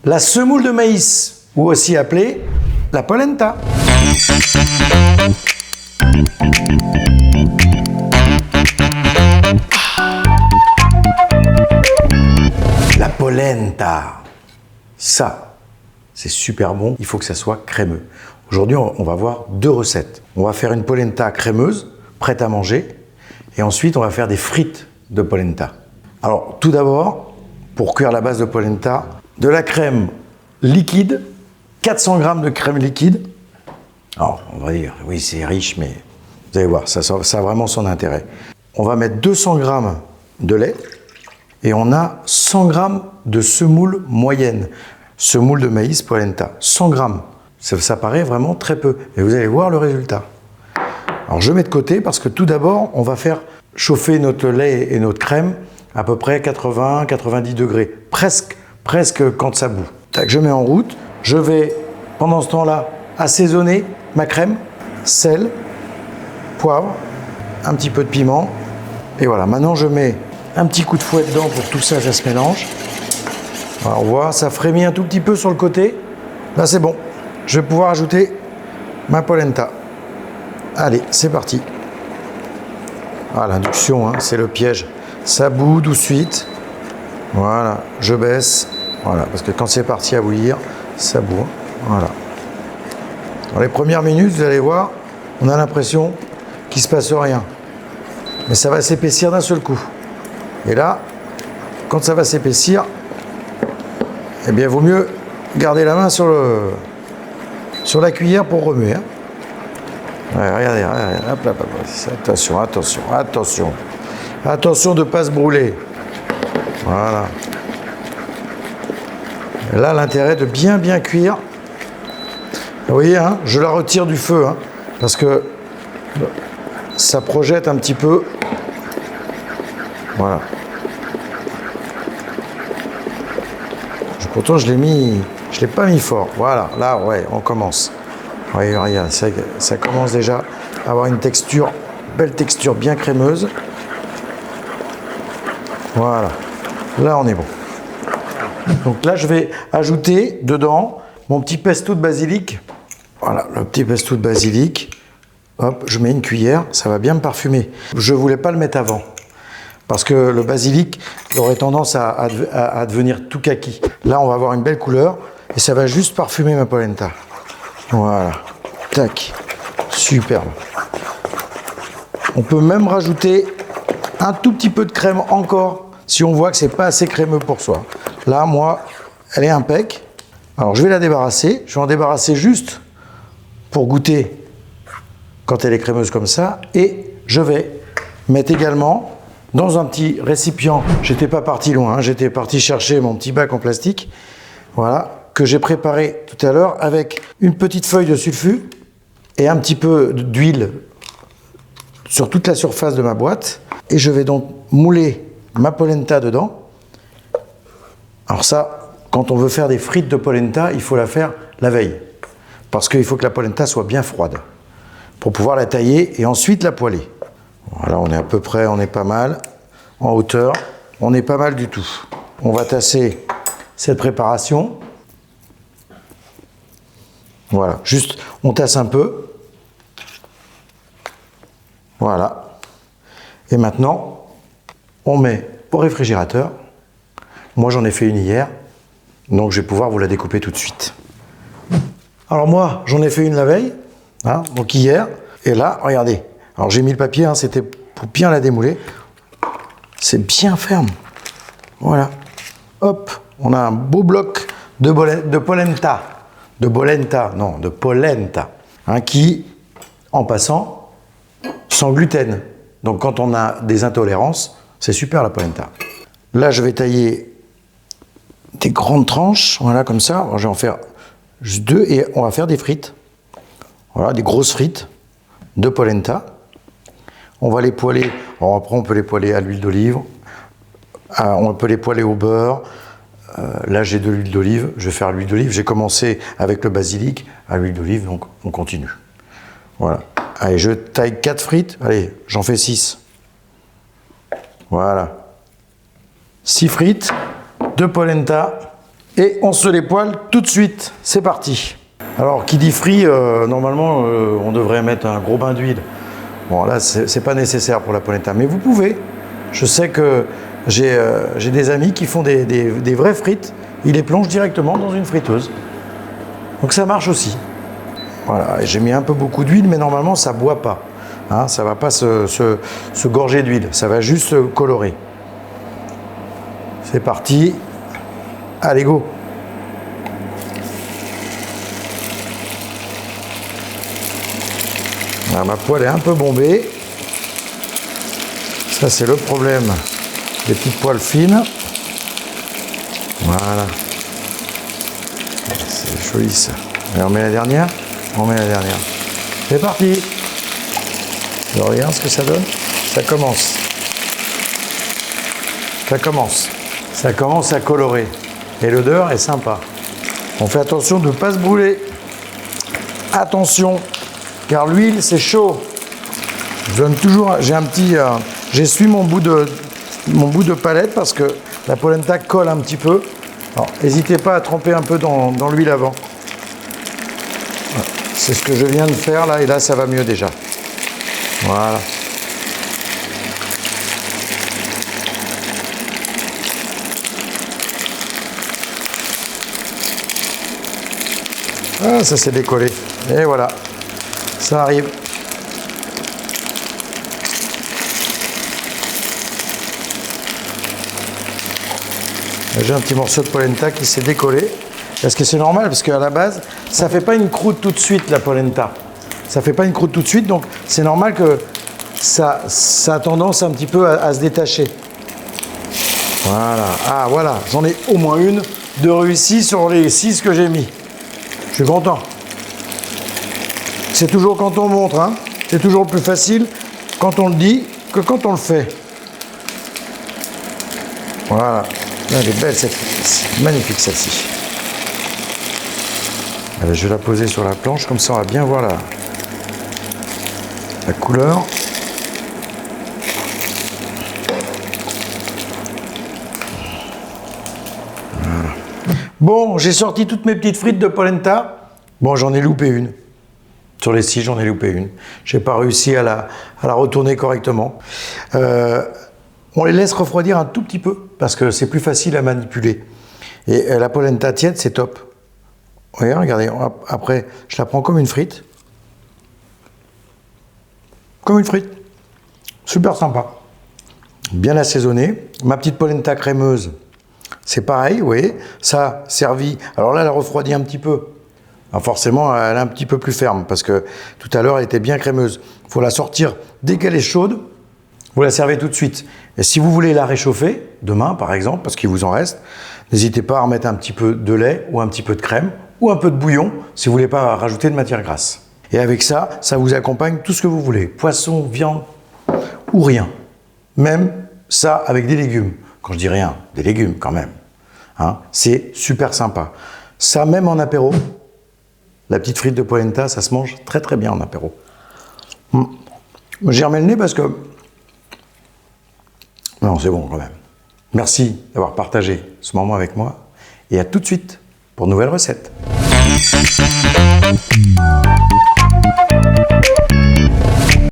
la semoule de maïs, ou aussi appelée la polenta. La polenta, ça, c'est super bon, il faut que ça soit crémeux. Aujourd'hui, on va voir deux recettes. On va faire une polenta crémeuse, prête à manger, et ensuite on va faire des frites de polenta. Alors, tout d'abord, pour cuire la base de polenta, de la crème liquide, 400 g de crème liquide. Alors, on va dire, oui, c'est riche, mais vous allez voir, ça a vraiment son intérêt. On va mettre 200 g de lait et on a 100 g de semoule moyenne. Semoule de maïs polenta, 100 g. Ça paraît vraiment très peu, mais vous allez voir le résultat. Alors, je mets de côté parce que tout d'abord, on va faire chauffer notre lait et notre crème à peu près 80-90 degrés, presque quand ça bout. Tac, je mets en route, je vais pendant ce temps-là assaisonner ma crème, sel, poivre, un petit peu de piment, et voilà. Maintenant je mets un petit coup de fouet dedans pour que tout ça se mélange. Voilà, on voit, ça frémit un tout petit peu sur le côté. Là c'est bon, je vais pouvoir ajouter ma polenta. Allez, c'est parti. Ah, l'induction, hein, c'est le piège. Ça bout tout de suite. Voilà, je baisse. Voilà, parce que quand c'est parti à bouillir, ça bout. Voilà. Dans les premières minutes, vous allez voir, on a l'impression qu'il ne se passe rien. Mais ça va s'épaissir d'un seul coup. Et là, quand ça va s'épaissir, eh bien, il vaut mieux garder la main sur la cuillère pour remuer. Hein. Ouais, regardez, hop, hop, hop. Attention, attention, attention. Attention de ne pas se brûler. Voilà. Et là, l'intérêt de bien cuire. Vous voyez, hein, je la retire du feu, hein, parce que ça projette un petit peu. Voilà. Pourtant, je l'ai pas mis fort. Voilà, là, ouais, on commence. Voyez, regarde, ça commence déjà à avoir une texture, belle texture bien crémeuse. Voilà, là on est bon. Donc là je vais ajouter dedans mon petit pesto de basilic. Voilà, le petit pesto de basilic. Hop, je mets une cuillère, ça va bien me parfumer. Je ne voulais pas le mettre avant, parce que le basilic aurait tendance à devenir tout kaki. Là on va avoir une belle couleur et ça va juste parfumer ma polenta. Voilà, tac, superbe. On peut même rajouter un tout petit peu de crème encore, si on voit que c'est pas assez crémeux pour soi. Là, moi, elle est impec. Alors, je vais la débarrasser. Je vais en débarrasser juste pour goûter quand elle est crémeuse comme ça. Et je vais mettre également dans un petit récipient. J'étais pas parti loin, hein, j'étais parti chercher mon petit bac en plastique. Voilà, que j'ai préparé tout à l'heure avec une petite feuille de sulfure et un petit peu d'huile sur toute la surface de ma boîte. Et je vais donc mouler ma polenta dedans. Alors ça, quand on veut faire des frites de polenta, il faut la faire la veille. Parce qu'il faut que la polenta soit bien froide pour pouvoir la tailler et ensuite la poêler. Voilà, on est à peu près, on est pas mal. En hauteur, on est pas mal du tout. On va tasser cette préparation. Voilà, juste, on tasse un peu. Voilà. Et maintenant, on met au réfrigérateur. Moi, j'en ai fait une hier, donc je vais pouvoir vous la découper tout de suite. Alors moi, j'en ai fait une la veille, hein, donc hier. Et là, regardez. Alors j'ai mis le papier, hein, c'était pour bien la démouler. C'est bien ferme. Voilà. Hop, on a un beau bloc de polenta. De polenta. Hein, qui, en passant, sans gluten. Donc quand on a des intolérances, c'est super la polenta. Là, je vais tailler des grandes tranches, voilà, comme ça. Alors, je vais en faire juste deux et on va faire des frites. Voilà, des grosses frites de polenta. On va les poêler. Alors après, on peut les poêler à l'huile d'olive. On peut les poêler au beurre. Là, j'ai de l'huile d'olive. Je vais faire l'huile d'olive. J'ai commencé avec le basilic à l'huile d'olive, donc on continue. Voilà. Allez, je taille 4 frites. Allez, j'en fais 6. Voilà. 6 frites de polenta. Et on se les poêle tout de suite. C'est parti. Alors, qui dit frit, normalement, on devrait mettre un gros bain d'huile. Bon, là, c'est pas nécessaire pour la polenta, mais vous pouvez. Je sais que j'ai des amis qui font des vraies frites. Ils les plongent directement dans une friteuse. Donc ça marche aussi. Voilà, j'ai mis un peu beaucoup d'huile, mais normalement, ça ne boit pas. Hein, ça ne va pas se gorger d'huile. Ça va juste se colorer. C'est parti. Allez, go! Alors, ma poêle est un peu bombée. Ça, c'est le problème des petites poêles fines. Voilà. C'est joli ça. Et on met la dernière. On met la dernière. C'est parti. Alors, regarde ce que ça donne. Ça commence. Ça commence. Ça commence à colorer. Et l'odeur est sympa. On fait attention de ne pas se brûler. Attention. Car l'huile, c'est chaud. Je donne toujours, j'essuie mon bout de palette parce que la polenta colle un petit peu. Alors, n'hésitez pas à tremper un peu dans l'huile avant. C'est ce que je viens de faire là, et là, ça va mieux déjà. Voilà. Ah, ça s'est décollé. Et voilà. Ça arrive. J'ai un petit morceau de polenta qui s'est décollé. Parce que c'est normal, parce qu'à la base, ça ne fait pas une croûte tout de suite, la polenta. Ça ne fait pas une croûte tout de suite, donc c'est normal que ça a tendance un petit peu à se détacher. Voilà. Ah, voilà. J'en ai au moins une de réussie sur les 6 que j'ai mis. Je suis content. C'est toujours quand on montre, hein. C'est toujours plus facile quand on le dit que quand on le fait. Voilà. Elle est belle cette frite. Magnifique celle-ci. Je vais la poser sur la planche, comme ça on va bien voir la couleur. Voilà. Bon, j'ai sorti toutes mes petites frites de polenta. Bon, j'en ai loupé une. Sur les 6, j'en ai loupé une. Je n'ai pas réussi à la retourner correctement. On les laisse refroidir un tout petit peu parce que c'est plus facile à manipuler. Et la polenta tiède, c'est top. Regardez, après, je la prends comme une frite. Comme une frite. Super sympa. Bien assaisonnée. Ma petite polenta crémeuse, c'est pareil, vous voyez. Ça, servi. Alors là, elle a refroidi un petit peu. Alors forcément, elle est un petit peu plus ferme parce que tout à l'heure, elle était bien crémeuse. Il faut la sortir dès qu'elle est chaude. Vous la servez tout de suite. Et si vous voulez la réchauffer, demain par exemple, parce qu'il vous en reste, n'hésitez pas à remettre un petit peu de lait ou un petit peu de crème ou un peu de bouillon si vous ne voulez pas rajouter de matière grasse. Et avec ça, ça vous accompagne tout ce que vous voulez. Poisson, viande ou rien. Même ça avec des légumes. Quand je dis rien, des légumes quand même. Hein, c'est super sympa. Ça même en apéro. La petite frite de polenta, ça se mange très très bien en apéro. J'ai remis le nez parce que... Non, c'est bon quand même. Merci d'avoir partagé ce moment avec moi et à tout de suite pour de nouvelles recettes.